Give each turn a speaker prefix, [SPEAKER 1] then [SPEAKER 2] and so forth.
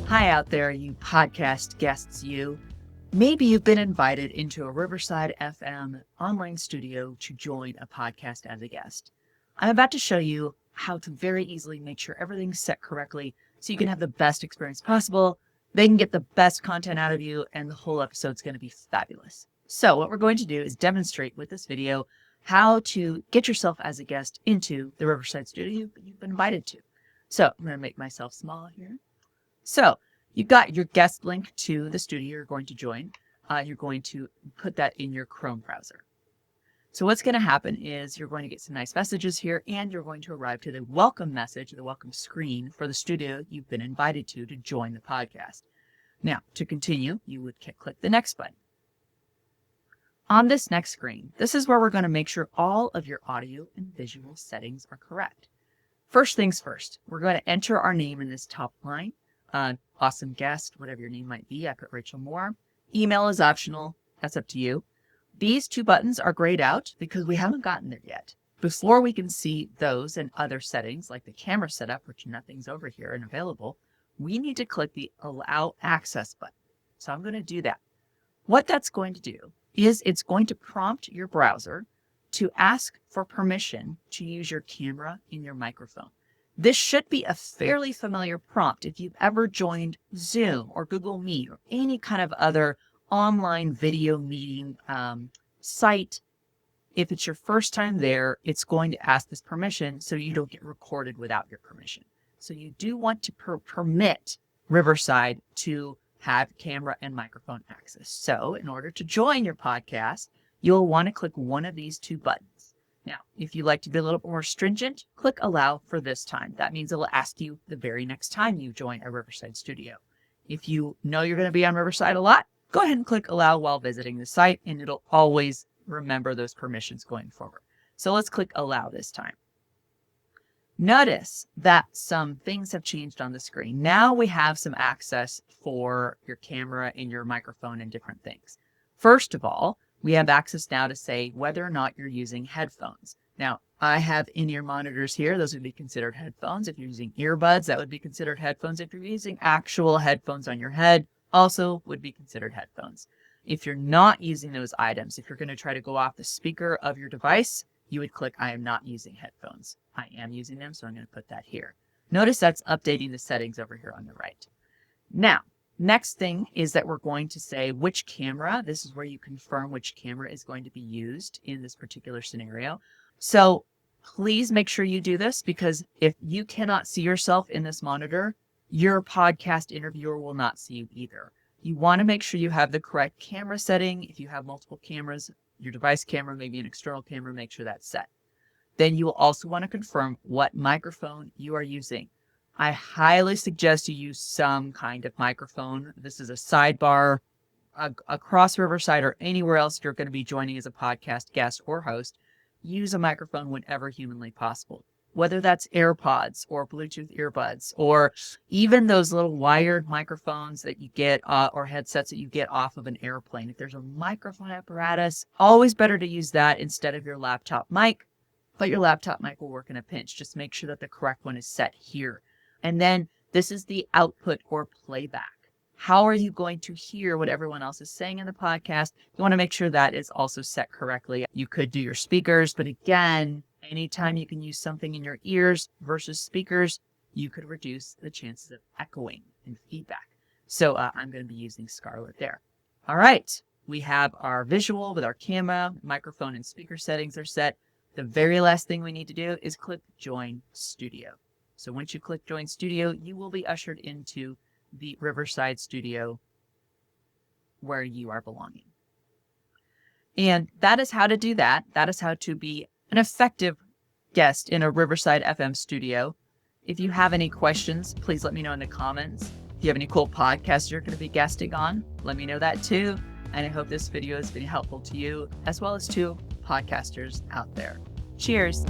[SPEAKER 1] Hi out there, you podcast guests, you. Maybe you've been invited into a Riverside FM online studio to join a podcast as a guest. I'm about to show you how to very easily make sure everything's set correctly so you can have the best experience possible. They can get the best content out of you, and the whole episode's going to be fabulous. So what we're going to do is demonstrate with this video how to get yourself as a guest into the Riverside studio you've been invited to. So I'm going to make myself small here. So you've got your guest link to the studio you're going to join. You're going to put that in your Chrome browser. So what's going to happen is you're going to get some nice messages here, and you're going to arrive to the welcome message, the welcome screen for the studio you've been invited to join the podcast. Now, to continue, you would click the next button. On this next screen, this is where we're going to make sure all of your audio and visual settings are correct. First things first, we're going to enter our name in this top line. Awesome guest, whatever your name might be. I put Rachel Moore. Email is optional. That's up to you. These two buttons are grayed out because we haven't gotten there yet. Before we can see those and other settings like the camera setup, which nothing's over here and available, we need to click the Allow Access button. So I'm going to do that. What that's going to do is it's going to prompt your browser to ask for permission to use your camera and your microphone. This should be a fairly familiar prompt if you've ever joined Zoom or Google Meet or any kind of other online video meeting site. If it's your first time there, it's going to ask this permission so you don't get recorded without your permission. So you do want to permit Riverside to have camera and microphone access. So in order to join your podcast, you'll want to click one of these two buttons. Now, if you'd like to be a little bit more stringent, click Allow for this time. That means it'll ask you the very next time you join a Riverside studio. If you know you're going to be on Riverside a lot, go ahead and click Allow while visiting the site, and it'll always remember those permissions going forward. So let's click Allow this time. Notice that some things have changed on the screen. Now we have some access for your camera and your microphone and different things. First of all, we have access now to say whether or not you're using headphones. Now, I have in-ear monitors here. Those would be considered headphones. If you're using earbuds, that would be considered headphones. If you're using actual headphones on your head, also would be considered headphones. If you're not using those items, if you're going to try to go off the speaker of your device, you would click I am not using headphones. I am using them, so I'm going to put that here. Notice that's updating the settings over here on the right. Now, next thing is that we're going to say which camera. This is where you confirm which camera is going to be used in this particular scenario. So please make sure you do this, because if you cannot see yourself in this monitor, your podcast interviewer will not see you either. You want to make sure you have the correct camera setting. If you have multiple cameras, your device camera, maybe an external camera, make sure that's set. Then you will also want to confirm what microphone you are using. I highly suggest you use some kind of microphone. This is a sidebar across Riverside or anywhere else you're going to be joining as a podcast guest or host. Use a microphone whenever humanly possible, whether that's AirPods or Bluetooth earbuds, or even those little wired microphones that you get or headsets that you get off of an airplane. If there's a microphone apparatus, always better to use that instead of your laptop mic, but your laptop mic will work in a pinch. Just make sure that the correct one is set here. And then this is the output or playback. How are you going to hear what everyone else is saying in the podcast? You want to make sure that is also set correctly. You could do your speakers, but again, anytime you can use something in your ears versus speakers, you could reduce the chances of echoing and feedback. So I'm going to be using Scarlett there. All right, we have our visual with our camera, microphone, and speaker settings are set. The very last thing we need to do is click Join Studio. So once you click Join Studio, you will be ushered into the Riverside studio where you are belonging. And that is how to do that. That is how to be an effective guest in a Riverside FM studio. If you have any questions, please let me know in the comments. If you have any cool podcasts you're going to be guesting on, let me know that too. And I hope this video has been helpful to you as well as to podcasters out there. Cheers.